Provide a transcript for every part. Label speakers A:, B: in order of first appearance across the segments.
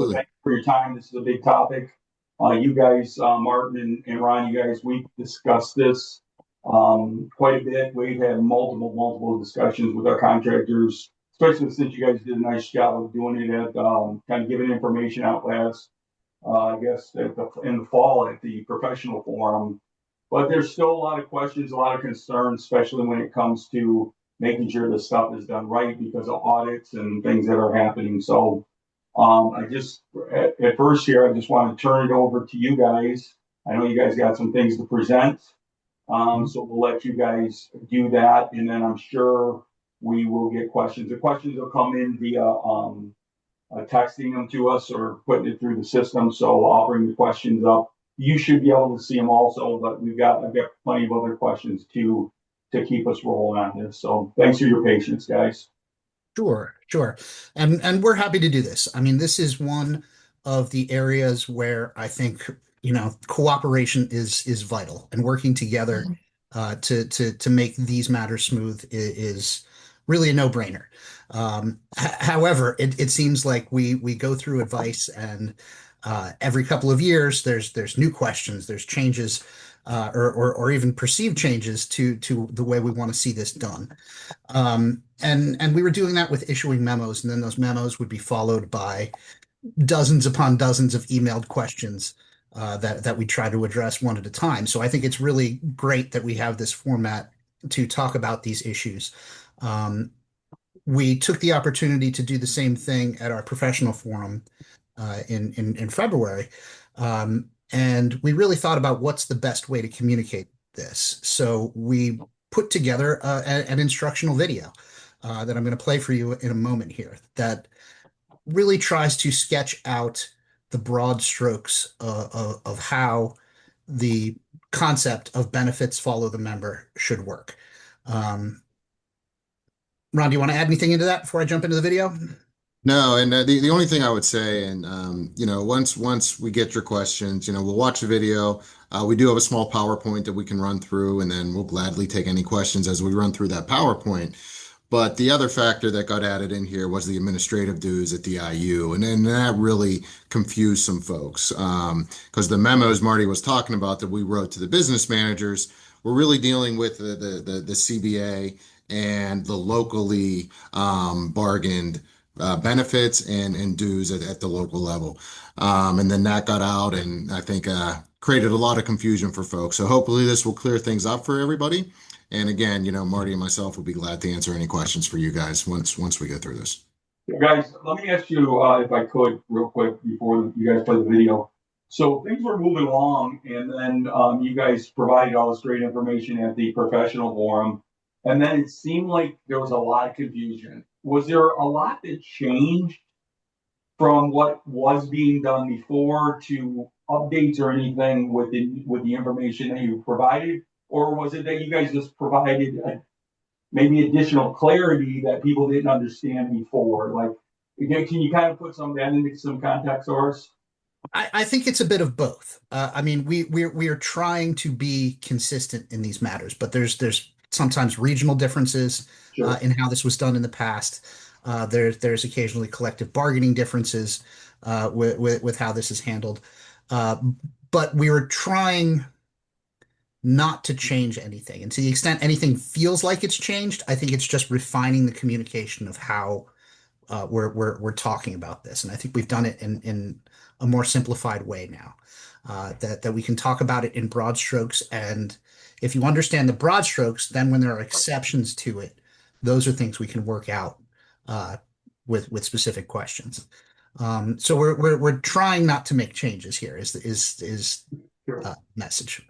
A: Absolutely.
B: Thank you for your time. This is a big topic. You guys, Martin and Ron, you guys, we discussed this quite a bit. We've had multiple discussions with our contractors, especially since you guys did a nice job of doing it at kind of giving information out last, I guess, in the fall at the professional forum. But there's still a lot of questions, a lot of concerns, especially when it comes to making sure this stuff is done right because of audits and things that are happening. So I just, at first here, I just want to turn it over to you guys. I know you guys got some things to present. So we'll let you guys do that. And then I'm sure we will get questions. The questions will come in via texting them to us or putting it through the system. So I'll bring the questions up. You should be able to see them also, but I've got plenty of other questions to keep us rolling on this. So thanks for your patience, guys.
A: Sure, sure. And we're happy to do this. I mean, this is one of the areas where I think, cooperation is vital, and working together to make these matters smooth is really a no-brainer. However, it seems like we go through advice, and every couple of years there's new questions, there's changes, or even perceived changes to the way we want to see this done. And we were doing that with issuing memos, and then those memos would be followed by dozens upon dozens of emailed questions that we try to address one at a time. So I think it's really great that we have this format to talk about these issues. Um, we took the opportunity to do the same thing at our professional forum in February, and we really thought about what's the best way to communicate this. So we put together an instructional video that I'm going to play for you in a moment here that really tries to sketch out the broad strokes of how the concept of benefits follow the member should work. Um, Ron, do you want to add anything into that before I jump into the video?
C: No, and the only thing I would say, and once we get your questions, we'll watch the video. We do have a small PowerPoint that we can run through, and then we'll gladly take any questions as we run through that PowerPoint. But the other factor that got added in here was the administrative dues at the IU, and then that really confused some folks because the memos Marty was talking about that we wrote to the business managers were really dealing with the CBA and the locally bargained benefits and dues at the local level. And then that got out and I think created a lot of confusion for folks. So hopefully this will clear things up for everybody. And again, Marty and myself will be glad to answer any questions for you guys once we get through this.
B: Guys, let me ask you if I could real quick before you guys play the video. So things were moving along, and then you guys provided all this great information at the professional forum, and then it seemed like there was a lot of confusion. Was there a lot that changed from what was being done before to updates or anything with the information that you provided, or was it that you guys just provided maybe additional clarity that people didn't understand before? Like, again, can you kind of put some of that into some context for us?
A: I think it's a bit of both. I mean, we are trying to be consistent in these matters, but there's sometimes regional differences
B: Sure.
A: in how this was done in the past. There's occasionally collective bargaining differences with how this is handled. Uh, but we were trying not to change anything. And to the extent anything feels like it's changed, I think it's just refining the communication of how we're talking about this. And I think we've done it in a more simplified way now. That we can talk about it in broad strokes. And if you understand the broad strokes, then when there are exceptions to it, those are things we can work out uh, with specific questions. So we're trying not to make changes here. Is
B: Sure.
A: message.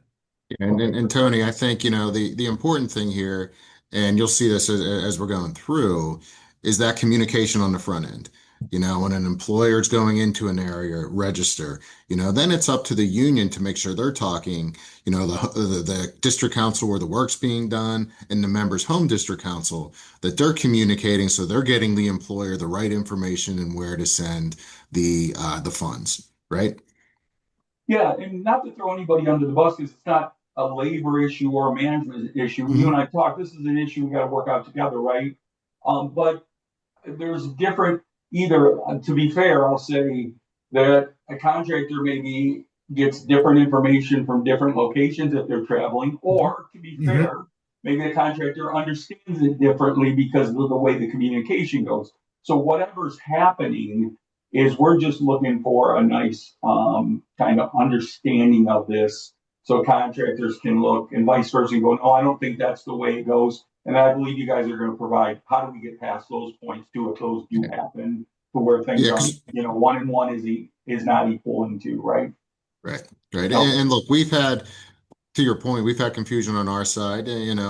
C: And Tony, I think, the important thing here, and you'll see this as we're going through, is that communication on the front end. When an employer is going into an area, register, then it's up to the union to make sure they're talking, the district council where the work's being done and the members' home district council, that they're communicating so they're getting the employer the right information and where to send the funds, right?
B: Yeah, and not to throw anybody under the bus because it's not a labor issue or a management issue. You and
A: Mhm.
B: I talked. This is an issue we got to work out together, right? But there's different. Either, to be fair, I'll say that a contractor maybe gets different information from different locations if they're traveling, or to be
A: Mhm.
B: fair, maybe the contractor understands it differently because of the way the communication goes. So whatever's happening is we're just looking for a nice kind of understanding of this so contractors can look and vice versa and go, no, I don't think that's the way it goes. And I believe you guys are going to provide how do we get past those points too if those do happen to where things
C: Yeah,
B: aren't,
C: 'cause
B: one and one is not equal in two, right?
C: right, right.
B: Okay.
C: And look, we've had, to your point, we've had confusion on our side, and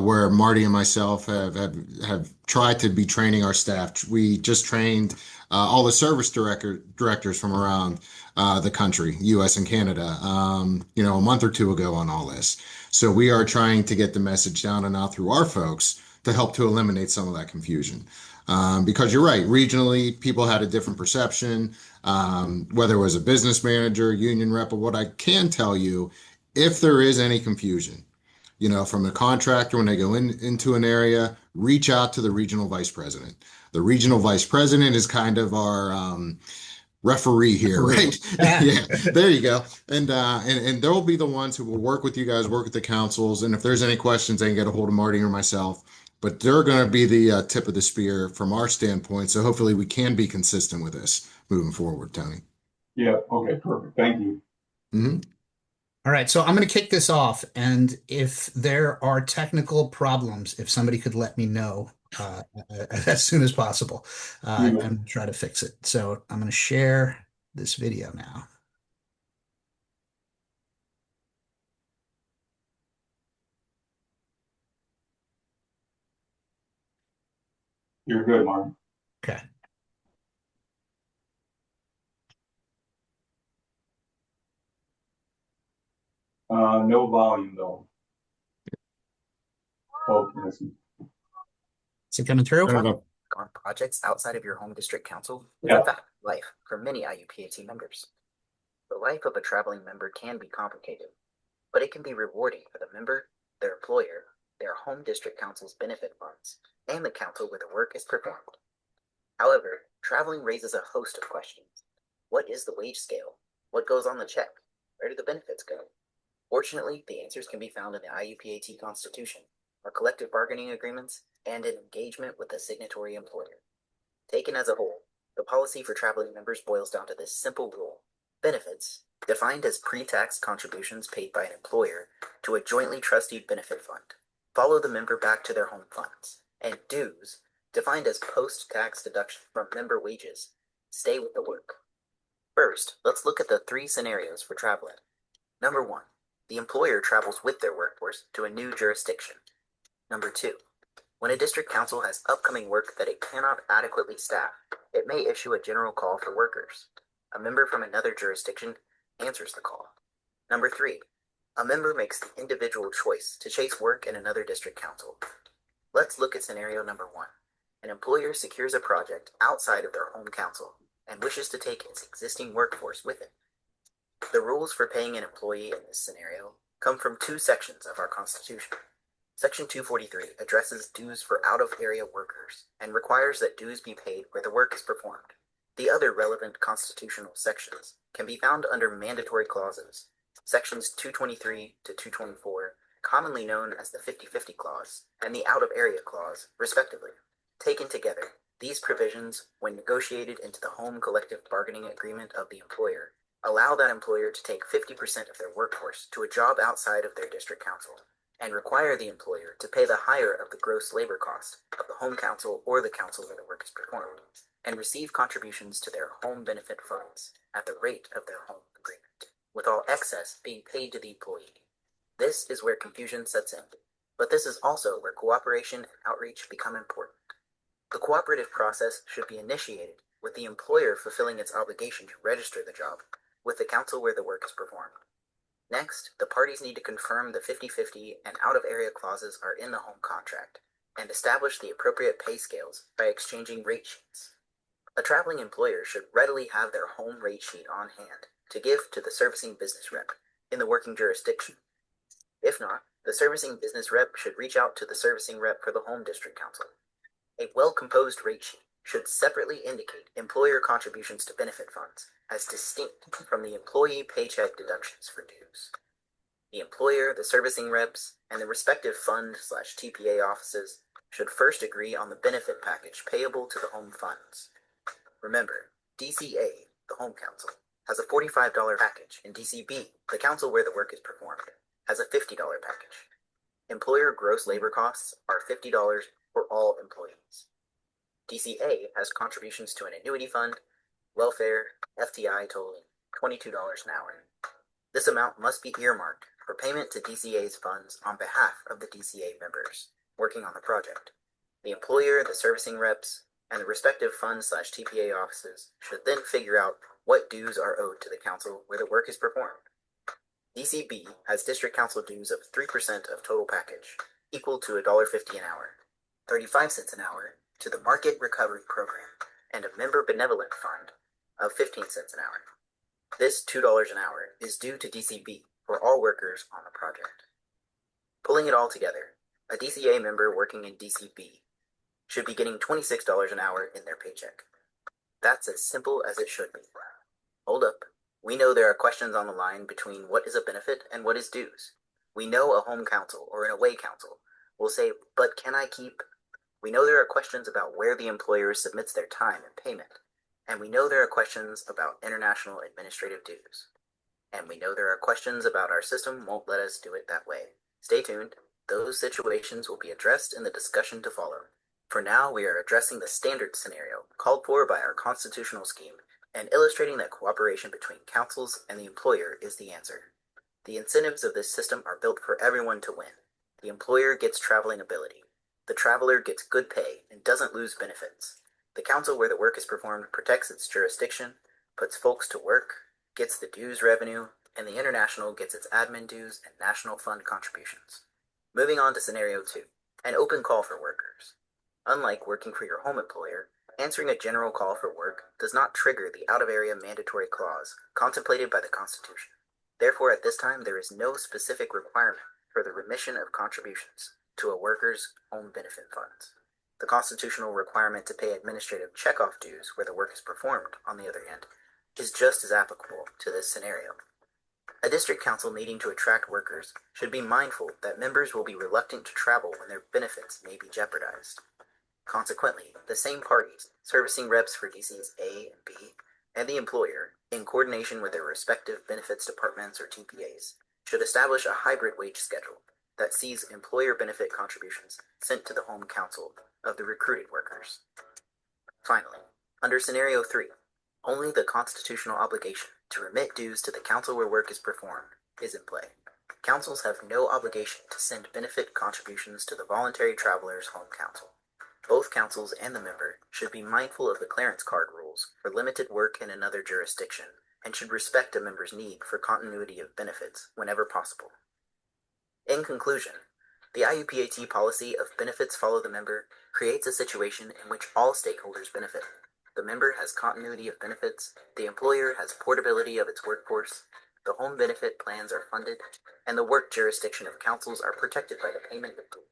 C: where Marty and myself have tried to be training our staff. We just trained all the service directors from around the country, U.S. and Canada, a month or two ago on all this. So we are trying to get the message down and out through our folks to help to eliminate some of that confusion. Because you're right, regionally, people had a different perception, whether it was a business manager, union rep, or what I can tell you, if there is any confusion, from a contractor when they go into an area, reach out to the regional vice president. The regional vice president is kind of our referee here,
A: Referee.
C: right? Yeah, there you go. And they'll be the ones who will work with you guys, work with the councils, and if there's any questions, they can get a hold of Marty or myself. But they're going to be the tip of the spear from our standpoint. So hopefully we can be consistent with this moving forward, Tony.
B: Yeah. Okay. Perfect. Thank you.
C: Hmm.
A: All right, so I'm going to kick this off, and if there are technical problems, if somebody could let me know as soon as possible,
B: You,
A: and try to fix it. So I'm going to share this video now.
B: you're good, Mark.
A: Okay.
B: No volume though. Oh, yes.
A: Is it coming through?
C: Kind of a
D: On projects outside of your home district council is
B: Yeah.
D: a fact of life for many IUPAT members. The life of a traveling member can be complicated, but it can be rewarding for the member, their employer, their home district council's benefit funds, and the council where the work is performed. However, traveling raises a host of questions. What is the wage scale? What goes on the check? Where do the benefits go? Fortunately, the answers can be found in the IUPAT Constitution, our collective bargaining agreements, and an engagement with the signatory employer. Taken as a whole, the policy for traveling members boils down to this simple rule. Benefits, defined as pre-tax contributions paid by an employer to a jointly trusteed benefit fund, follow the member back to their home funds. And dues, defined as post-tax deduction from member wages, stay with the work. First, let's look at the three scenarios for traveling. Number 1, the employer travels with their workforce to a new jurisdiction. Number 2, when a district council has upcoming work that it cannot adequately staff, it may issue a general call for workers. A member from another jurisdiction answers the call. Number 3, a member makes the individual choice to chase work in another district council. Let's look at scenario number 1. An employer secures a project outside of their home council and wishes to take its existing workforce with it. The rules for paying an employee in this scenario come from two sections of our Constitution. Section 243 addresses dues for out-of-area workers and requires that dues be paid where the work is performed. The other relevant constitutional sections can be found under mandatory clauses. Sections 223 to 224, commonly known as the 50-50 clause, and the out-of-area clause, respectively. Taken together, these provisions, when negotiated into the home collective bargaining agreement of the employer, allow that employer to take 50% of their workforce to a job outside of their district council, and require the employer to pay the higher of the gross labor cost of the home council or the council where the work is performed, and receive contributions to their home benefit funds at the rate of their home agreement, with all excess being paid to the employee. This is where confusion sets in, but this is also where cooperation and outreach become important. The cooperative process should be initiated with the employer fulfilling its obligation to register the job with the council where the work is performed. Next, the parties need to confirm the 50-50 and out-of-area clauses are in the home contract and establish the appropriate pay scales by exchanging rate sheets. A traveling employer should readily have their home rate sheet on hand to give to the servicing business rep in the working jurisdiction. If not, the servicing business rep should reach out to the servicing rep for the home district council. A well-composed rate sheet should separately indicate employer contributions to benefit funds as distinct from the employee paycheck deductions for dues. The employer, the servicing reps, and the respective fund/TPA offices should first agree on the benefit package payable to the home funds. Remember, DCA, the home council, has a $45 package, and DCB, the council where the work is performed, has a $50 package. Employer gross labor costs are $50 for all employees. DCA has contributions to an annuity fund, welfare, FTI totaling $22 an hour. This amount must be earmarked for payment to DCA's funds on behalf of the DCA members working on the project. The employer, the servicing reps, and the respective fund/TPA offices should then figure out what dues are owed to the council where the work is performed. DCB has district council dues of 3% of total package, equal to $1.50 an hour, 35 cents an hour to the Market Recovery Program, and a member benevolent fund of 15 cents an hour. This $2 an hour is due to DCB for all workers on the project. Pulling it all together, a DCA member working in DCB should be getting $26 an hour in their paycheck. That's as simple as it should be. Hold up. We know there are questions on the line between what is a benefit and what is dues. We know a home council or an away council will say, but can I keep? We know there are questions about where the employer submits their time and payment. And we know there are questions about international administrative dues. And we know there are questions about our system won't let us do it that way. Stay tuned. Those situations will be addressed in the discussion to follow. For now, we are addressing the standard scenario called for by our constitutional scheme and illustrating that cooperation between councils and the employer is the answer. The incentives of this system are built for everyone to win. The employer gets traveling ability. The traveler gets good pay and doesn't lose benefits. The council where the work is performed protects its jurisdiction, puts folks to work, gets the dues revenue, and the international gets its admin dues and national fund contributions. Moving on to scenario 2, an open call for workers. Unlike working for your home employer, answering a general call for work does not trigger the out-of-area mandatory clause contemplated by the Constitution. Therefore, at this time, there is no specific requirement for the remission of contributions to a worker's own benefit funds. The constitutional requirement to pay administrative checkoff dues where the work is performed, on the other hand, is just as applicable to this scenario. A district council needing to attract workers should be mindful that members will be reluctant to travel when their benefits may be jeopardized. Consequently, the same parties, servicing reps for DCs A and B, and the employer, in coordination with their respective benefits departments or TPAs, should establish a hybrid wage schedule that sees employer benefit contributions sent to the home council of the recruited workers. Finally, under scenario 3, only the constitutional obligation to remit dues to the council where work is performed is in play. Councils have no obligation to send benefit contributions to the voluntary traveler's home council. Both councils and the member should be mindful of the clearance card rules for limited work in another jurisdiction and should respect a member's need for continuity of benefits whenever possible. In conclusion, the IUPAT policy of benefits follow the member creates a situation in which all stakeholders benefit. The member has continuity of benefits, the employer has portability of its workforce, the home benefit plans are funded, and the work jurisdiction of councils are protected by the payment of dues.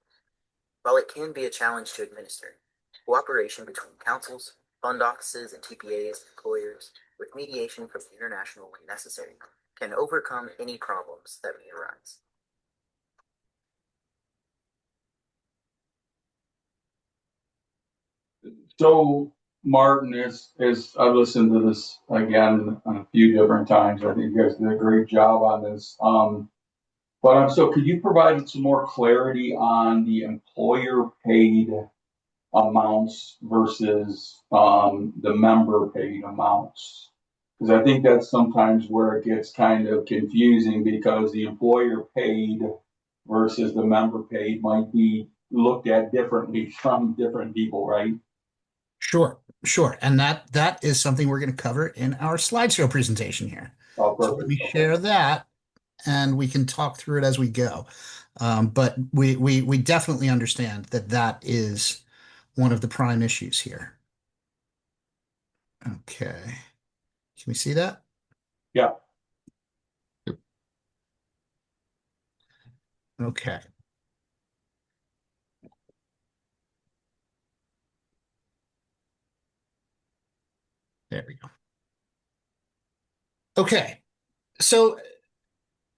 D: While it can be a challenge to administer, cooperation between councils, fund offices, and TPAs, employers, with mediation from the international when necessary, can overcome any problems that may arise.
B: So, Martin, as I've listened to this again a few different times, I think you guys did a great job on this. So could you provide some more clarity on the employer paid amounts versus the member paid amounts? Because I think that's sometimes where it gets kind of confusing because the employer paid versus the member paid might be looked at differently from different people, right?
A: Sure, sure. And that is something we're going to cover in our slideshow presentation here.
B: Oh,
A: So let
B: perfect.
A: me share that and we can talk through it as we go. But we definitely understand that that is one of the prime issues here. Okay. Can we see that?
B: Yeah.
A: Okay. There we go. Okay. So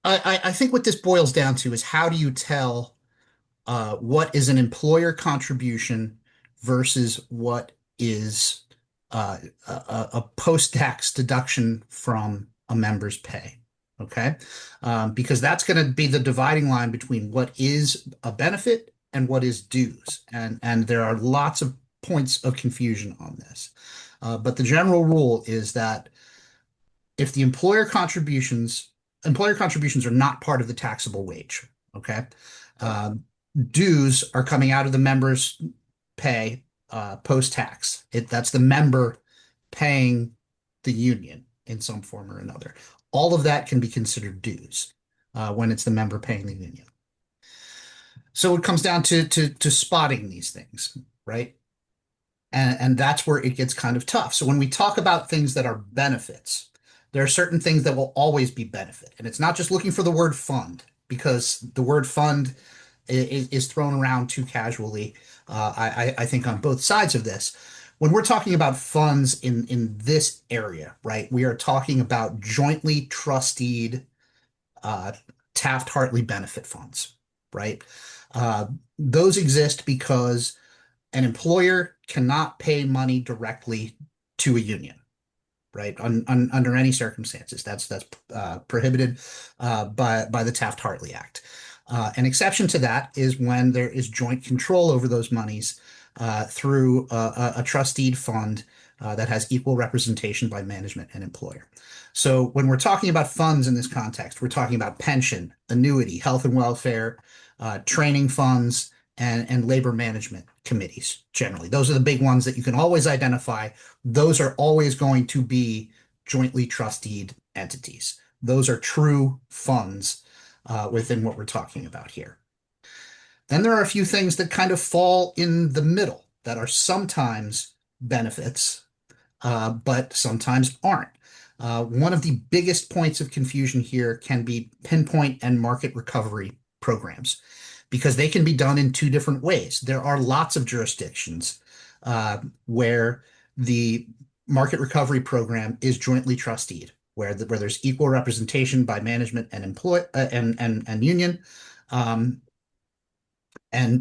A: I think what this boils down to is how do you tell what is an employer contribution versus what is a post-tax deduction from a member's pay. Okay. Because that's going to be the dividing line between what is a benefit and what is dues. And there are lots of points of confusion on this. But the general rule is that if the employer contributions are not part of the taxable wage. Okay. Um, Dues are coming out of the member's pay post-tax. That's the member paying the union in some form or another. All of that can be considered dues when it's the member paying the union. So it comes down to spotting these things, right? And that's where it gets kind of tough. So when we talk about things that are benefits, there are certain things that will always be benefit. And it's not just looking for the word fund, because the word fund is thrown around too casually, I think, on both sides of this. When we're talking about funds in this area, right, we are talking about jointly trusteed uh, Taft-Hartley benefit funds, right? Those exist because an employer cannot pay money directly to a union, right? Under any circumstances, that's prohibited by the Taft-Hartley Act. An exception to that is when there is joint control over those monies through a trusteed fund that has equal representation by management and employer. So when we're talking about funds in this context, we're talking about pension, annuity, health and welfare, training funds, and labor management committees generally. Those are the big ones that you can always identify. Those are always going to be jointly trusteed entities. Those are true funds within what we're talking about here. Then there are a few things that kind of fall in the middle that are sometimes benefits, but sometimes aren't. One of the biggest points of confusion here can be pinpoint and market recovery programs, because they can be done in two different ways. There are lots of jurisdictions where the market recovery program is jointly trusteed, where there's equal representation by management and employ and union, and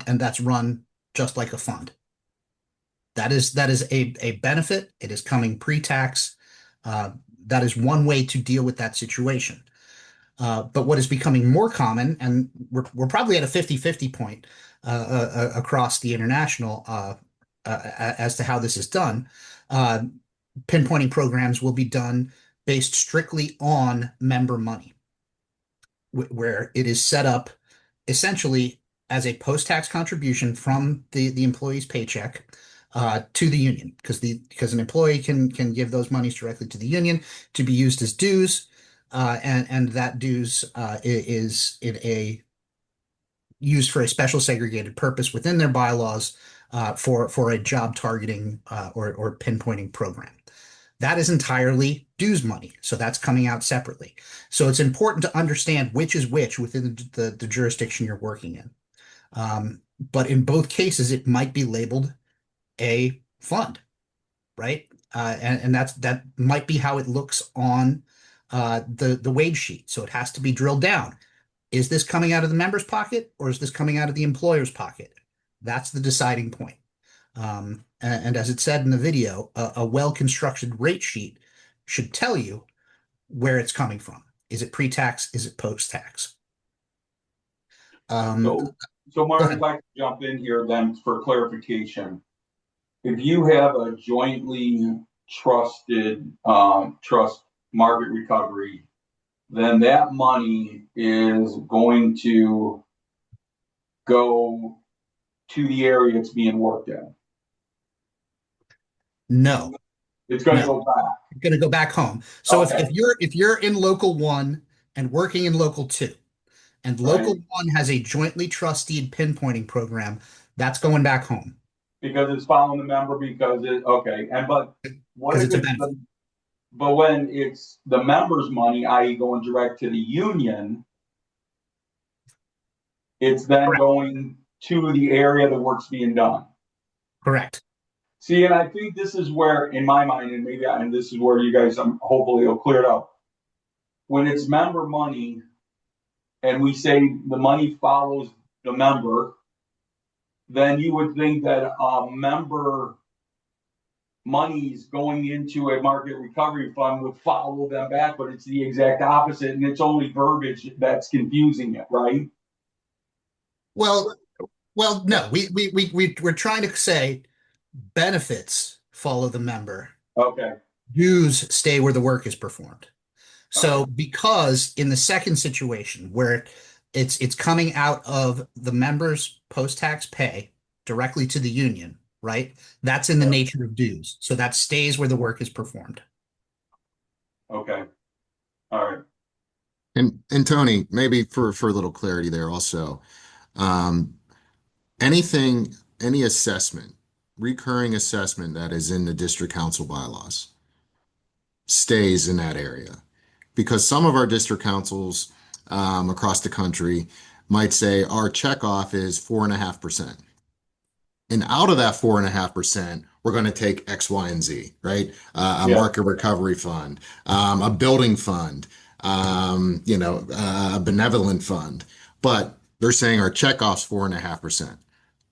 A: that's run just like a fund. That is a benefit. It is coming pre-tax. That is one way to deal with that situation. But what is becoming more common, and we're probably at a 50-50 point across the international as to how this is done, pinpointing programs will be done based strictly on member money, where it is set up essentially as a post-tax contribution from the employee's paycheck to the union, because an employee can give those monies directly to the union to be used as dues, and that dues is used for a special segregated purpose within their bylaws for a job targeting or pinpointing program. That is entirely dues money, so that's coming out separately. So it's important to understand which is which within the jurisdiction you're working in. But in both cases, it might be labeled a fund, right? And that might be how it looks on the wage sheet. So it has to be drilled down. Is this coming out of the member's pocket, or is this coming out of the employer's pocket? That's the deciding point. And as it said in the video, a well-constructed rate sheet should tell you where it's coming from. Is it pre-tax? Is it post-tax?
B: So Martin, if I could jump in here then for clarification. If you have a jointly trusted trust market recovery, then that money is going to go to the area it's being worked in.
A: No,
B: It's going to
A: no.
B: go back.
A: It's going to go back home. So
B: Okay.
A: if you're in local 1 and working in local 2, and local
B: Right.
A: 1 has a jointly trusteed pinpointing program, that's going back home
B: Because it's following the member because it, okay. And but what
A: because
B: if
A: it's a
B: it's
A: benefit.
B: but when it's the member's money, i.e. going direct to the union, it's then
A: Correct.
B: going to the area the work's being done.
A: Correct.
B: See, and I think this is where, in my mind, and this is where you guys, hopefully, will clear it up. When it's member money, and we say the money follows the member, then you would think that member monies going into a market recovery fund would follow them back, but it's the exact opposite, and it's only verbiage that's confusing it, right?
A: Well, no, we're trying to say benefits follow the member,
B: Okay.
A: dues stay where the work is performed.
B: Okay.
A: So because in the second situation where it's coming out of the member's post-tax pay directly to the union, right? That's in the
B: Yep.
A: nature of dues. So that stays where the work is performed.
B: Okay. All right.
C: And Tony, maybe for a little clarity there also, um, anything, any assessment, recurring assessment that is in the district council bylaws stays in that area. Because some of our district councils across the country might say our checkoff is 4.5%. And out of that 4.5%, we're going to take X, Y, and Z, right? A
B: Yeah.
C: market recovery fund, a building fund, a benevolent fund. But they're saying our checkoff's 4.5%.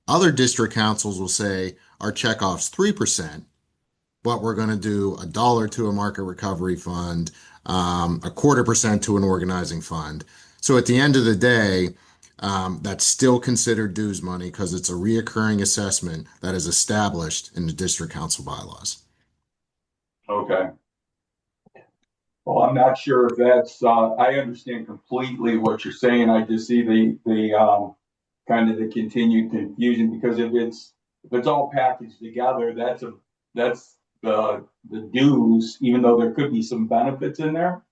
C: Other district councils will say our checkoff's 3%, but we're going to do $1 to a market recovery fund, 0.25% to an organizing fund. So at the end of the day, that's still considered dues money because it's a reoccurring assessment that is established in the district council bylaws.
B: Okay. Well, I'm not sure if that's, I understand completely what you're saying. I just see the kind of the continued confusion because if it's all packaged together, that's the dues, even though there could be some benefits in there.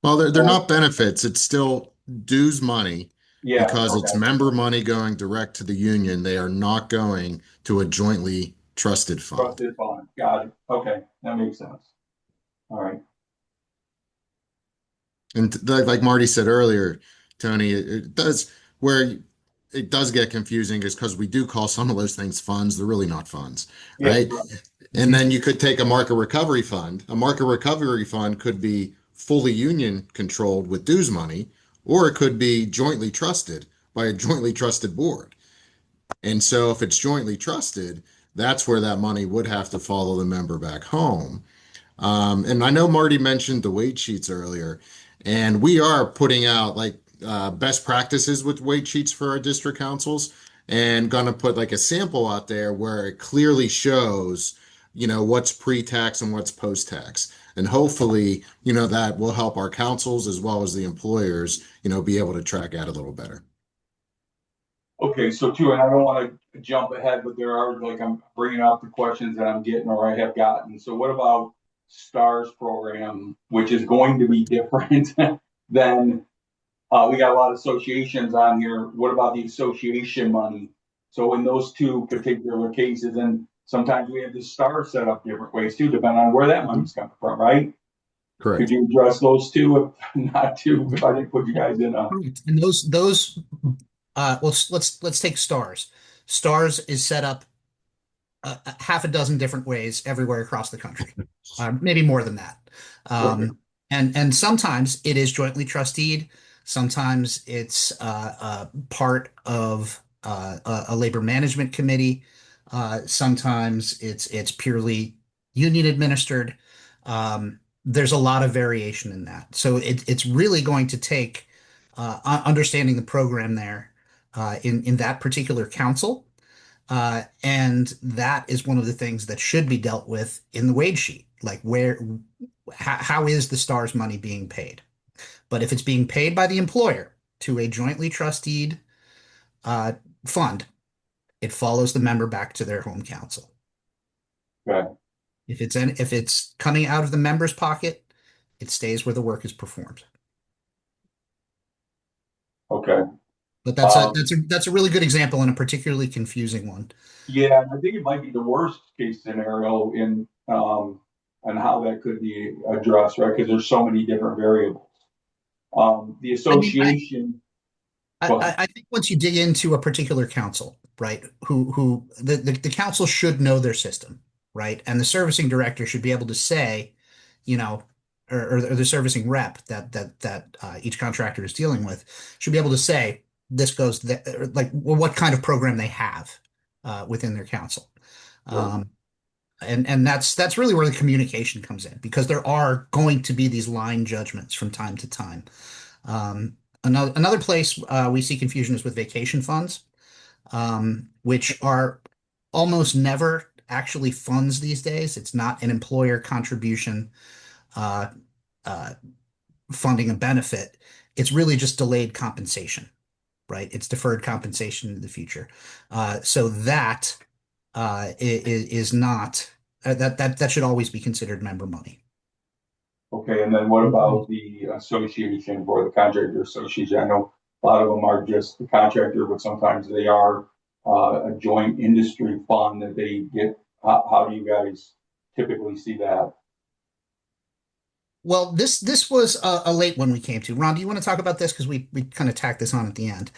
C: Well, they're
B: So,
C: not benefits. It's still dues money
B: yeah,
C: because it's
B: okay.
C: member money going direct to the union. They are not going to a jointly trusted fund.
B: Trusted fund. Got it. Okay. That makes sense. All right.
C: And like Marty said earlier, Tony, it does where it does get confusing is because we do call some of those things funds. They're really not funds,
B: Yeah.
C: right?
B: Right.
C: And then you could take a market recovery fund. A market recovery fund could be fully union controlled with dues money, or it could be jointly trusted by a jointly trusted board. And so if it's jointly trusted, that's where that money would have to follow the member back home. And I know Marty mentioned the wage sheets earlier, and we are putting out like best practices with wage sheets for our district councils and gonna put like a sample out there where it clearly shows, what's pre-tax and what's post-tax. And hopefully, that will help our councils as well as the employers, be able to track out a little better.
B: Okay, so too, and I don't want to jump ahead, but there are like I'm bringing out the questions that I'm getting or I have gotten. So what about STARS program, which is going to be different than we got a lot of associations on here. What about the association money? So in those two particular cases, and sometimes we have the STARS set up different ways too, depending on where that money's coming from, right? Could
C: Correct.
B: you address those two, if not two, if I didn't put you guys in a
A: And those well, let's take stars. Stars is set up half a dozen different ways everywhere across the country, maybe more than that.
B: okay.
A: And sometimes it is jointly trusteed. Sometimes it's part of a labor management committee. Sometimes it's purely union administered. There's a lot of variation in that. So it's really going to take understanding the program there in that particular council. And that is one of the things that should be dealt with in the wage sheet. Like how is the stars money being paid? But if it's being paid by the employer to a jointly trusteed uh, fund, it follows the member back to their home council.
B: Okay.
A: If it's coming out of the member's pocket, it stays where the work is performed.
B: Okay.
A: But
B: Um,
A: that's a really good example and a particularly confusing one.
B: Yeah, I think it might be the worst case scenario in and how that could be addressed, right? Because there's so many different variables. The
A: I mean,
B: association.
A: I think once you dig into a particular council, right, who the council should know their system, right? And the servicing director should be able to say, you know, or the servicing rep that each contractor is dealing with should be able to say this goes like well, what kind of program they have within their council.
B: Sure.
A: Um, and that's really where the communication comes in because there are going to be these line judgments from time to time. Another place we see confusion is with vacation funds, which are almost never actually funds these days. It's not an employer contribution uh, uh, funding a benefit. It's really just delayed compensation, right? It's deferred compensation in the future. So that is not that should always be considered member money.
B: Okay, and then what about the association or the contractor association? I know a lot of them are just the contractor, but sometimes they are a joint industry fund that they get. How do you guys typically see that?
A: Well, this was a late one we came to. Ron, do you want to talk about this? Because we kind of tacked this on at the end.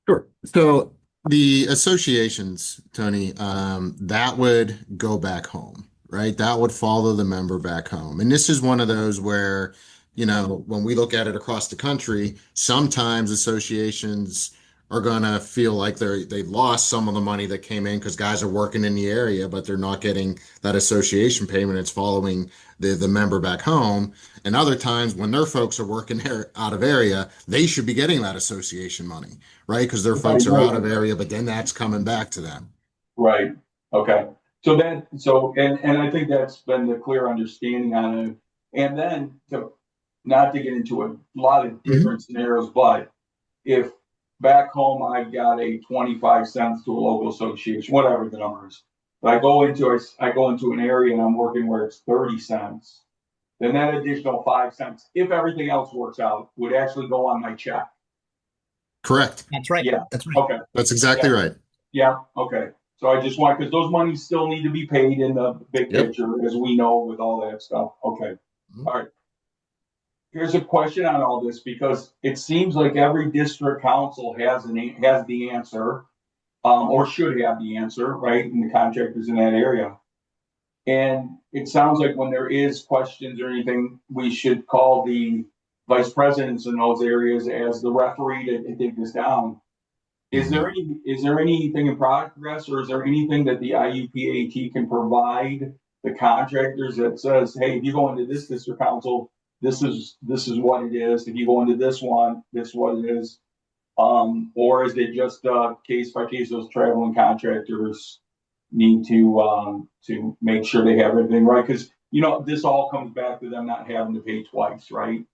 C: Sure. So the associations, Tony, that would go back home, right? That would follow the member back home. And this is one of those where, when we look at it across the country, sometimes associations are gonna feel like they lost some of the money that came in because guys are working in the area, but they're not getting that association payment. It's following the member back home. And other times when their folks are working there out of area, they should be getting that association money, right? Because their
B: Right,
C: folks are out
B: right,
C: of area, but then that's coming back to them.
B: right. Okay. And I think that's been the clear understanding on it. And then to not to get into a lot of
C: Mhm.
B: different scenarios, but if back home I got a 25 cents to a local association, whatever the number is, but I go into an area and I'm working where it's 30 cents, then that additional 5 cents, if everything else works out, would actually go on my check.
C: Correct.
A: That's right.
B: Yeah.
A: That's right.
B: Okay.
C: That's exactly
B: Yeah.
C: right.
B: Yeah. Okay. So I just want because those monies still need to be paid in the big
C: Yep.
B: picture, as we know with all that stuff. Okay.
C: Mhm.
B: All right. Here's a question on all this because it seems like every district council has the answer, or should have the answer, right? And the contractors in that area. And it sounds like when there is questions or anything, we should call the vice presidents in those areas as the referee to take this down.
C: Mhm.
B: Is there anything in progress, or is there anything that the IUPAT can provide the contractors that says, hey, if you go into this district council, this is what it is. If you go into this one, this is what it is. Or is it just case by case? Those traveling contractors need to make sure they have everything right because this all comes back to them not having to pay twice, right?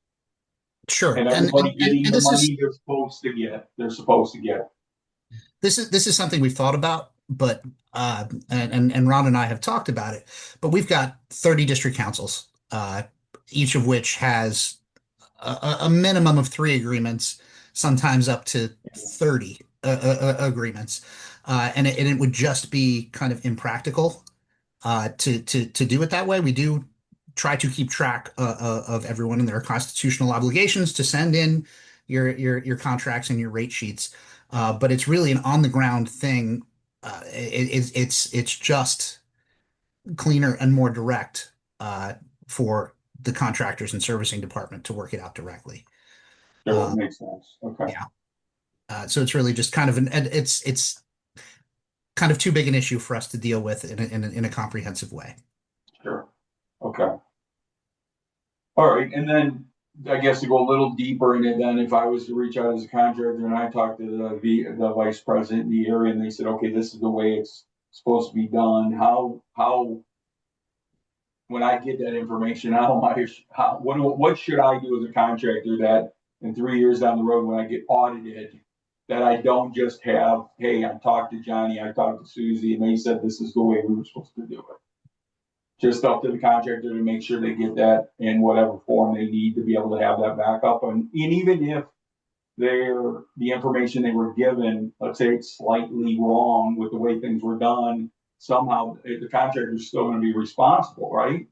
A: Sure.
B: And
A: And
B: everybody getting
A: and
B: the
A: this is
B: money they're supposed to get. They're supposed to get.
A: this is something we've thought about, but and Ron and I have talked about it, but we've got 30 district councils, each of which has a minimum of three agreements, sometimes up to 30 agreements. And it would just be kind of impractical to do it that way. We do try to keep track of everyone and their constitutional obligations to send in your contracts and your rate sheets. But it's really an on the ground thing. It's just cleaner and more direct for the contractors and servicing department to work it out directly.
B: Sure,
A: Uh,
B: makes sense. Okay,
A: yeah. So it's really just kind of and it's kind of too big an issue for us to deal with in a comprehensive way.
B: sure. Okay. All right, and then I guess to go a little deeper in it, then if I was to reach out as a contractor and I talked to the vice president in the area and they said, okay, this is the way it's supposed to be done. How when I get that information, what should I do as a contractor that in 3 years down the road when I get audited, that I don't just have, hey, I talked to Johnny, I talked to Susie, and they said this is the way we were supposed to do it. Just up to the contractor to make sure they get that in whatever form they need to be able to have that backup. And even if the information they were given, let's say it's slightly wrong with the way things were done, somehow the contractor is still going to be responsible, right?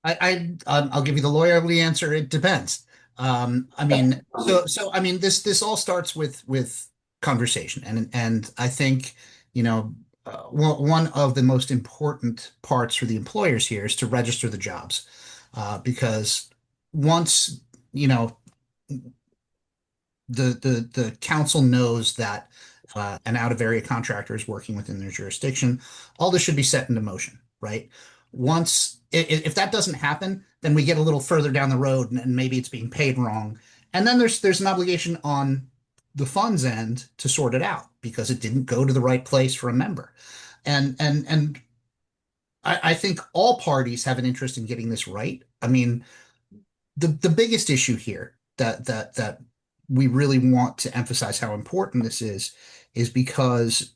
A: I'll give you the lawyerly answer. It depends. I mean, I mean, this all starts with conversation, and I think, you know, one of the most important parts for the employers here is to register the jobs, because once, you know, the council knows that an out of area contractor is working within their jurisdiction, all this should be set into motion, right? Once if that doesn't happen, then we get a little further down the road, and maybe it's being paid wrong, and then there's an obligation on the funds end to sort it out because it didn't go to the right place for a member, and I think all parties have an interest in getting this right. I mean, the biggest issue here that we really want to emphasize how important this is because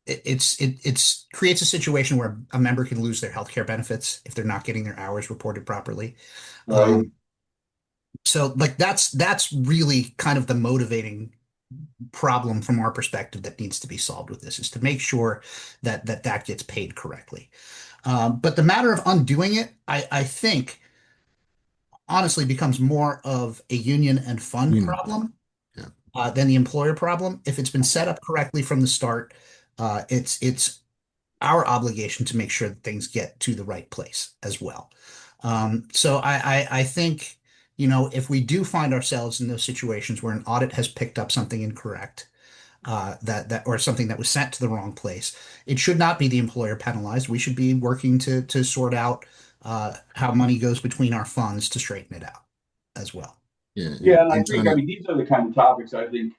A: it's creates a situation where a member can lose their healthcare benefits if they're not getting their hours reported properly.
B: Right.
A: So like that's really kind of the motivating problem from our perspective that needs to be solved with this, is to make sure that gets paid correctly. But the matter of undoing it, I think honestly becomes more of a union and fund
C: Union.
A: problem
C: Yeah.
A: than the employer problem. If it's been set up correctly from the start, it's our obligation to make sure that things get to the right place as well. So I think, you know, if we do find ourselves in those situations where an audit has picked up something incorrect, that or something that was sent to the wrong place, it should not be the employer penalized. We should be working to sort out how money goes between our funds to straighten it out as well.
C: Yeah, yeah.
B: Yeah, and I
C: And
B: think, I
C: Tony,
B: mean, these are the kind of topics I think,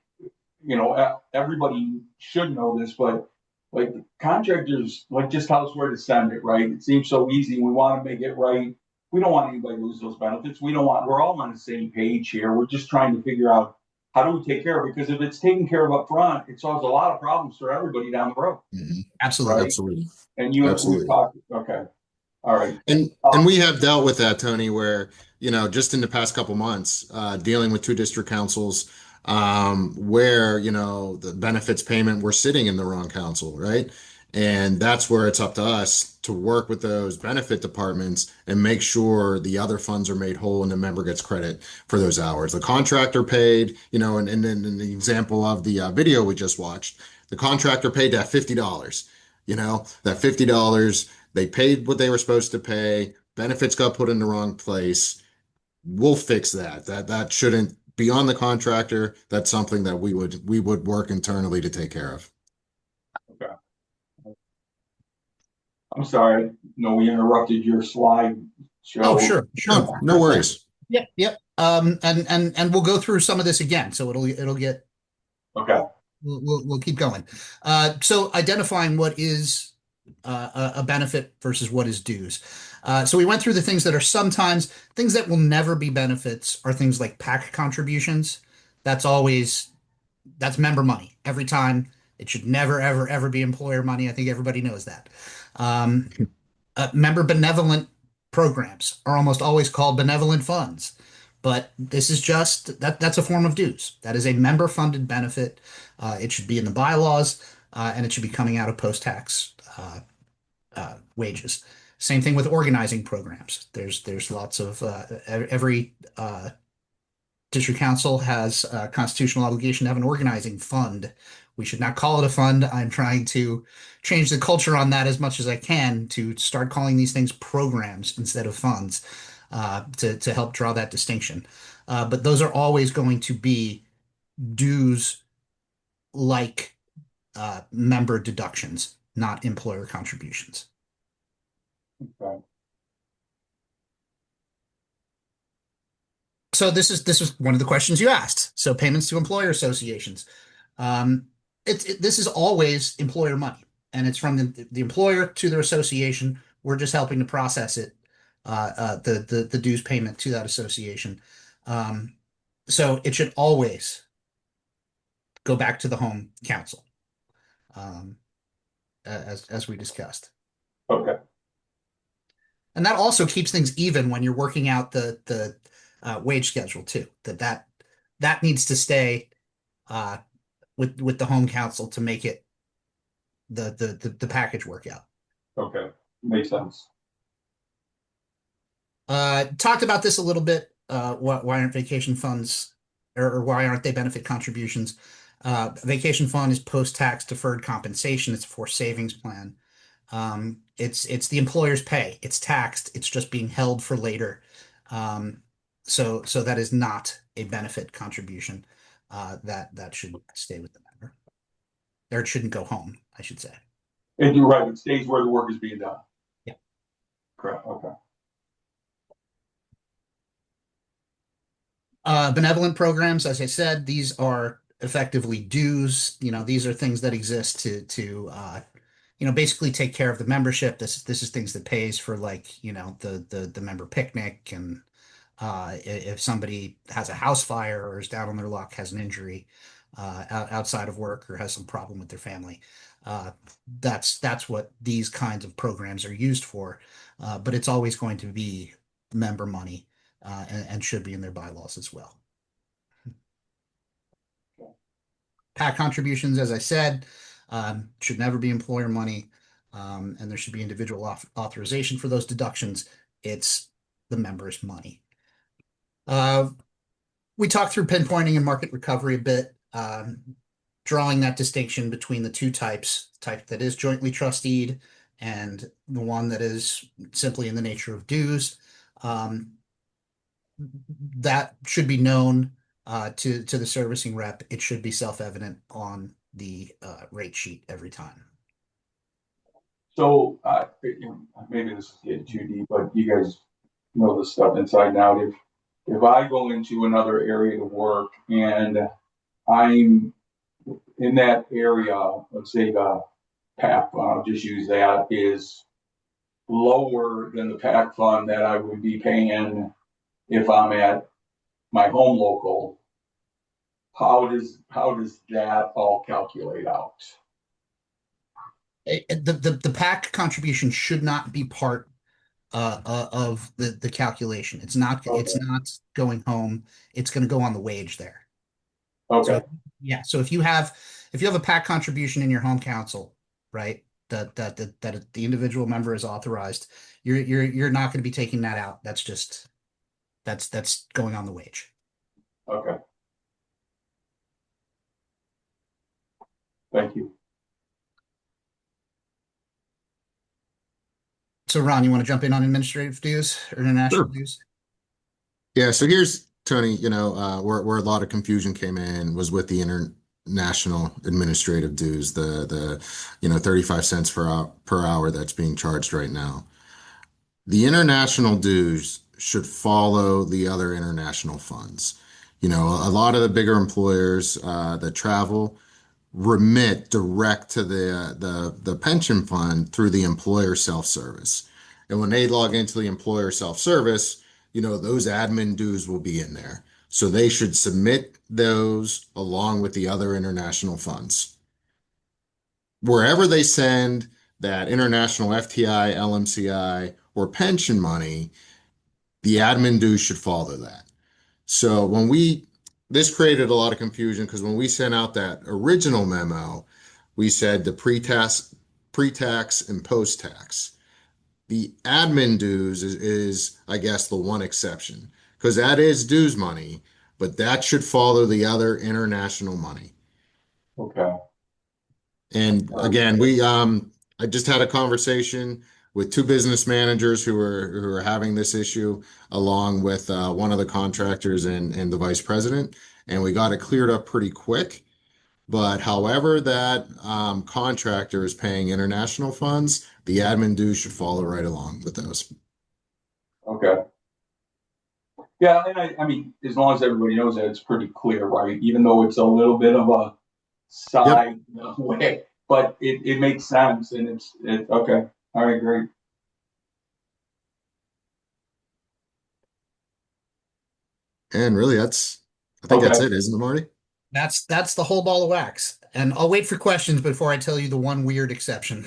B: everybody should know this, but like contractors, like just tell us where to send it, right? It seems so easy. We want to make it right. We don't want anybody to lose those benefits. We're all on the same page here. We're just trying to figure out how do we take care of it? Because if it's taken care of up front, it solves a lot of problems for everybody down the road,
C: mhm,
A: Absolutely.
B: right?
C: absolutely,
B: And we've
C: absolutely.
B: talked, okay, all right.
C: And we have dealt with that, Tony, where, just in the past couple months, dealing with two district councils, where, the benefits payment, we're sitting in the wrong council, right? And that's where it's up to us to work with those benefit departments and make sure the other funds are made whole and the member gets credit for those hours. The contractor paid, and then in the example of the video we just watched, the contractor paid that $50, that $50. They paid what they were supposed to pay. Benefits got put in the wrong place. We'll fix that. That shouldn't be on the contractor. That's something that we would work internally to take care of.
B: Okay. I'm sorry. No, we interrupted your slide
A: Oh,
B: show.
A: sure, sure.
C: No, no worries.
A: Yep, yep. And we'll go through some of this again, so it'll get
B: Okay.
A: we'll keep going. So identifying what is a benefit versus what is dues. So we went through the things that are sometimes things that will never be benefits are things like PAC contributions. That's always that's member money every time. It should never, ever, ever be employer money. I think everybody knows that. Um, Member benevolent programs are almost always called benevolent funds, but this is just that's a form of dues. That is a member funded benefit. It should be in the bylaws, and it should be coming out of post-tax wages. Same thing with organizing programs. There's lots of every district council has a constitutional obligation to have an organizing fund. We should not call it a fund. I'm trying to change the culture on that as much as I can to start calling these things programs instead of funds, to help draw that distinction. But those are always going to be dues like member deductions, not employer contributions.
B: Okay.
A: So this is one of the questions you asked. So payments to employer associations. Um, this is always employer money, and it's from the employer to their association. We're just helping to process it, the dues payment to that association. Um, so it should always go back to the home council, um, as we discussed.
B: Okay.
A: And that also keeps things even when you're working out the wage schedule too. That needs to stay uh, with the home council to make it the package work out.
B: Okay. Makes sense.
A: Talked about this a little bit why aren't vacation funds or why aren't they benefit contributions? Vacation fund is post-tax deferred compensation. It's a forced savings plan. It's the employer's pay. It's taxed. It's just being held for later. So that is not a benefit contribution. That should stay with the member, or it shouldn't go home, I should say.
B: And you're right, it stays where the work is being done.
A: Yeah.
B: Correct, okay.
A: Benevolent programs, as I said, these are effectively dues. These are things that exist to basically take care of the membership. This is things that pays for, like, the member picnic, and if somebody has a house fire or is down on their luck, has an injury outside of work, or has some problem with their family. Uh, that's what these kinds of programs are used for. But it's always going to be member money, and should be in their bylaws as well. PAC contributions, as I said, should never be employer money, and there should be individual authorization for those deductions. It's the member's money. We talked through pinpointing and market recovery a bit, drawing that distinction between the two types, type that is jointly trusteed and the one that is simply in the nature of dues. That should be known to the servicing rep. It should be self-evident on the rate sheet every time.
B: So, maybe this is getting too deep, but you guys know this stuff inside and out. If I go into another area to work and I'm in that area, let's say the PAC, I'll just use that, is lower than the PAC fund that I would be paying if I'm at my home local, how does that all calculate out?
A: The PAC contribution should not be part of the calculation. It's not going home. It's going to go on the wage there.
B: Okay.
A: So yeah. So if you have a PAC contribution in your home council, right, that the individual member is authorized, you're not going to be taking that out. That's going on the wage.
B: Okay. Thank you.
A: So Ron, you want to jump in on administrative dues or international
C: Sure.
A: dues?
C: Yeah, so here's Tony, where a lot of confusion came in was with the international administrative dues, the 35 cents per hour that's being charged right now. The international dues should follow the other international funds. A lot of the bigger employers that travel remit direct to the pension fund through the employer self-service. And when they log into the employer self-service, those admin dues will be in there. So they should submit those along with the other international funds. Wherever they send that international FTI, LMCI, or pension money, the admin dues should follow that. So this created a lot of confusion because when we sent out that original memo, we said the pre-tax and post-tax. The admin dues is, I guess, the one exception because that is dues money, but that should follow the other international money.
B: Okay.
C: And again, I just had a conversation with two business managers who are having this issue, along with one of the contractors and the vice president, and we got it cleared up pretty quick. But however that contractor is paying international funds, the admin dues should follow right along with those.
B: Okay. Yeah, and I mean, as long as everybody knows that, it's pretty clear, right? Even though it's a little bit of a
C: Yep.
B: side way, but it makes sense, and it's okay. All right, great.
C: And really, I think that's
B: Okay.
C: it, isn't it, Marty?
A: That's the whole ball of wax. And I'll wait for questions before I tell you the one weird exception.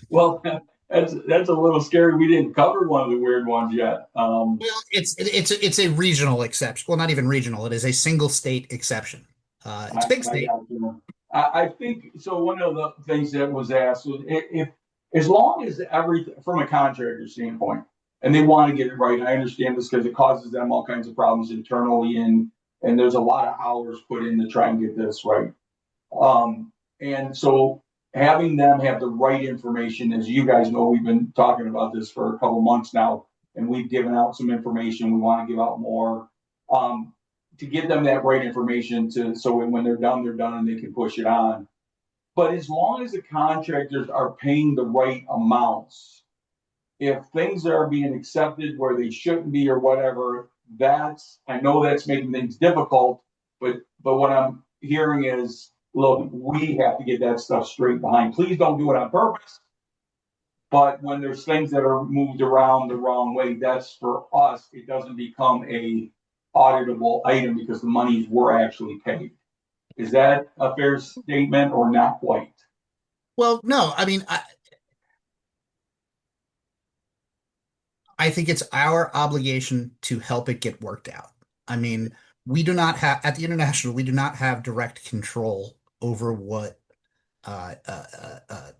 B: Well, that's a little scary. We didn't cover one of the weird ones yet.
A: Well, it's a regional exception. Well, not even regional. It is a single state exception. It's a big
B: I
A: state.
B: got you. I think so. One of the things that was asked was if, as long as everything from a contractor standpoint, and they want to get it right. I understand this because it causes them all kinds of problems internally, and there's a lot of hours put in to try and get this right. And so having them have the right information, as you guys know, we've been talking about this for a couple months now, and we've given out some information. We want to give out more. To get them that right information so when they're done and they can push it on. But as long as the contractors are paying the right amounts, if things are being accepted where they shouldn't be or whatever, I know that's making things difficult, but what I'm hearing is, look, we have to get that stuff straight behind. Please don't do it on purpose. But when there's things that are moved around the wrong way, that's for us. It doesn't become a auditable item because the monies were actually paid. Is that a fair statement or not quite?
A: Well, no, I mean, I think it's our obligation to help it get worked out. I mean, we do not have, at the international, we do not have direct control over what uh, uh, uh, uh,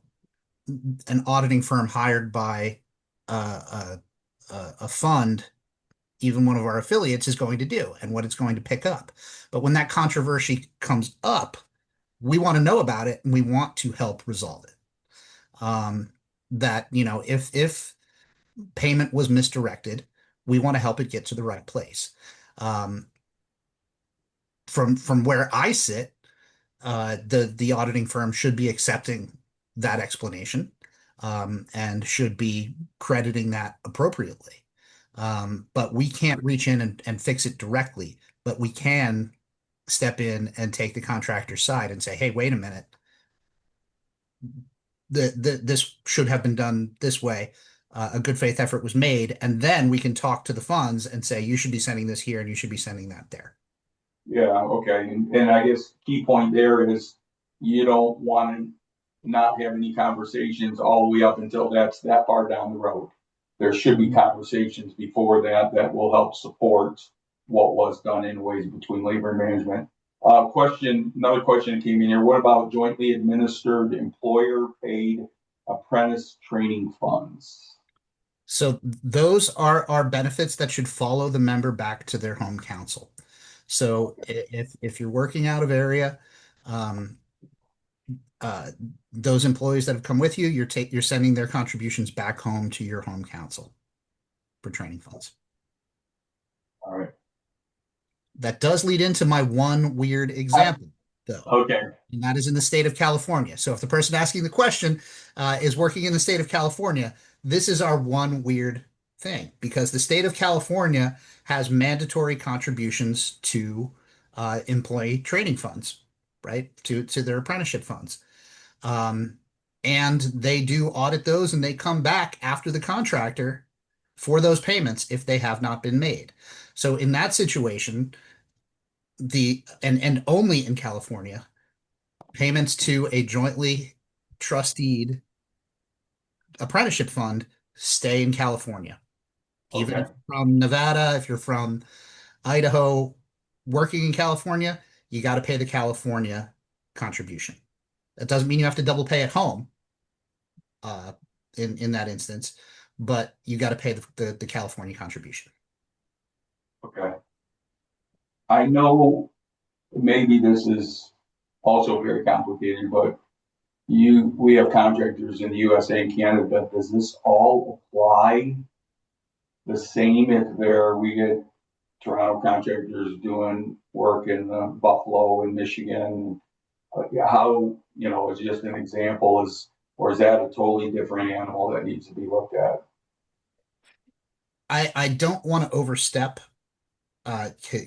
A: an auditing firm hired by a fund, even one of our affiliates, is going to do and what it's going to pick up. But when that controversy comes up, we want to know about it and we want to help resolve it. That, if payment was misdirected, we want to help it get to the right place. Um, from where I sit, the auditing firm should be accepting that explanation, and should be crediting that appropriately. But we can't reach in and fix it directly, but we can step in and take the contractor's side and say, hey, wait a minute, this should have been done this way. A good faith effort was made, and then we can talk to the funds and say, you should be sending this here and you should be sending that there.
B: Yeah, okay. And I guess key point there is you don't want to not have any conversations all the way up until that's that far down the road. There should be conversations before that will help support what was done anyways between labor and management. Another question that came in here. What about jointly administered employer paid apprentice training funds?
A: So those are our benefits that should follow the member back to their home council. So if you're working out of area, um, those employees that have come with you, you're sending their contributions back home to your home council for training funds.
B: All right.
A: That does lead into my one weird example, though.
B: Okay.
A: And that is in the state of California. So if the person asking the question is working in the state of California, this is our one weird thing, because the state of California has mandatory contributions to employee training funds, right? To their apprenticeship funds. And they do audit those and they come back after the contractor for those payments if they have not been made. So in that situation, and only in California, payments to a jointly trusteed apprenticeship fund stay in California. Even
B: Okay.
A: if you're from Nevada, if you're from Idaho, working in California, you got to pay the California contribution. That doesn't mean you have to double pay at home, uh, in that instance, but you got to pay the California contribution.
B: Okay. I know maybe this is also very complicated, but we have contractors in the USA and Canada. Does this all apply the same if we get Toronto contractors doing work in Buffalo and Michigan? How, it's just an example, or is that a totally different animal that needs to be looked at?
A: I don't want to overstep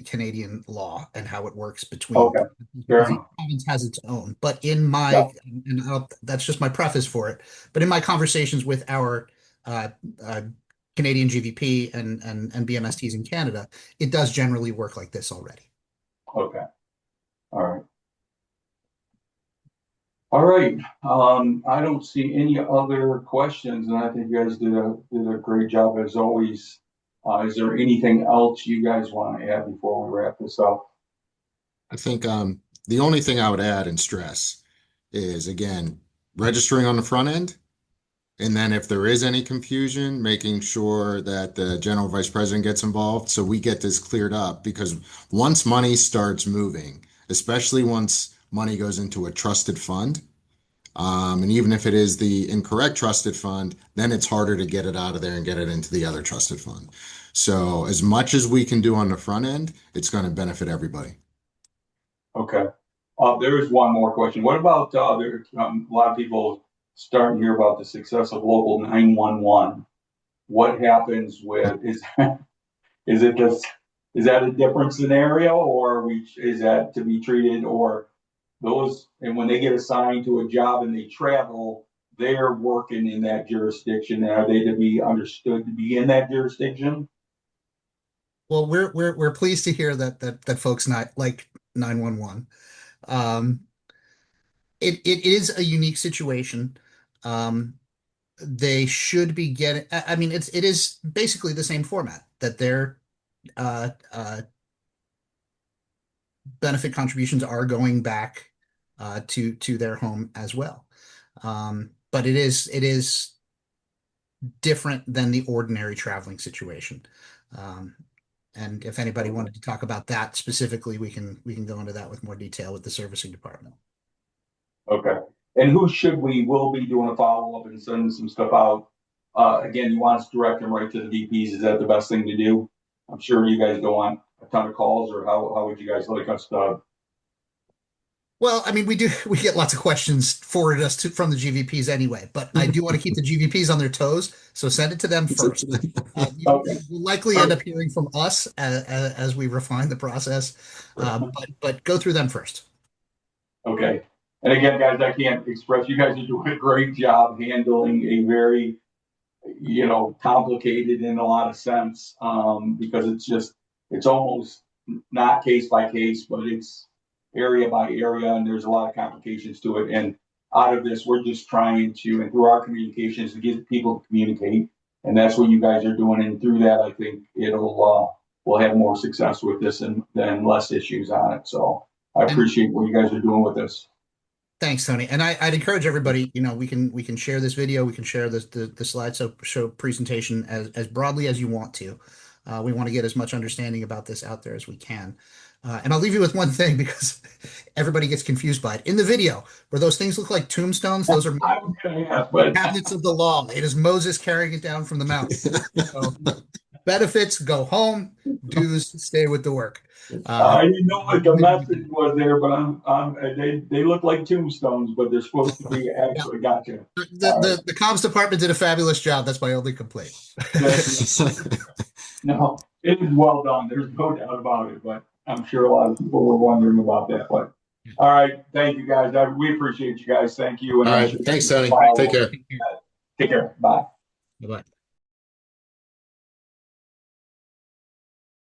A: Canadian law and how it works between,
B: Okay, fair
A: because each
B: enough.
A: province has its own. But
B: Yeah.
A: that's just my preface for it. But in my conversations with our uh, uh, Canadian GVP and BMSTs in Canada, it does generally work like this already.
B: Okay. All right. All right. I don't see any other questions, and I think you guys did a great job as always. Is there anything else you guys want to add before we wrap this up?
C: I think the only thing I would add and stress is, again, registering on the front end And then if there is any confusion, making sure that the general vice president gets involved so we get this cleared up. Because once money starts moving, especially once money goes into a trusted fund, and even if it is the incorrect trusted fund, then it's harder to get it out of there and get it into the other trusted fund. So as much as we can do on the front end, it's going to benefit everybody.
B: Okay. There is one more question. What about there? A lot of people starting to hear about the success of local 911. What happens with is it this? Is that a different scenario, or is that to be treated, or those? And when they get assigned to a job and they travel, they're working in that jurisdiction. Are they to be understood to be in that jurisdiction?
A: Well, we're pleased to hear that folks not like 911. Um, it is a unique situation. Um, they should be getting. I mean, it is basically the same format that their uh, uh, benefit contributions are going back to their home as well. But it is different than the ordinary traveling situation. Um, and if anybody wanted to talk about that specifically, we can go into that with more detail with the servicing department.
B: Okay. And who should we will be doing a follow up and sending some stuff out? Again, you want us to direct them right to the VPs. Is that the best thing to do? I'm sure you guys don't want a ton of calls, or how would you guys like us to?
A: Well, I mean, we get lots of questions forwarded us from the GVPs anyway, but I do want to keep the GVPs on their toes, so send it to them first.
B: Okay.
A: You'll likely end up hearing from us as we refine the process, but go through them first.
B: Okay. And again, guys, I can't express. You guys are doing a great job handling a very, complicated in a lot of sense, because it's almost not case by case, but it's area by area, and there's a lot of complications to it. And out of this, we're just trying to, and through our communications, to get people to communicate, and that's what you guys are doing. And through that, I think we'll have more success with this and then less issues on it. So I
A: And
B: appreciate what you guys are doing with this.
A: thanks, Tony. And I'd encourage everybody, we can share this video, we can share the slideshow presentation as broadly as you want to. We want to get as much understanding about this out there as we can. And I'll leave you with one thing because everybody gets confused by it. In the video, where those things look like tombstones, those are
B: I was going to ask, but
A: tablets of the law. It is Moses carrying it down from the mountain. So benefits go home, dues stay with the work.
B: I didn't know what the message was there, but they look like tombstones, but they're supposed to be actually. Gotcha.
A: The comms department did a fabulous job. That's my only complaint.
B: No, it is well done. There's no doubt about it, but I'm sure a lot of people were wondering about that. But all right, thank you guys. We appreciate you guys. Thank you.
C: All right, thanks, Tony. Take care.
B: Take care. Bye.
A: Bye-bye.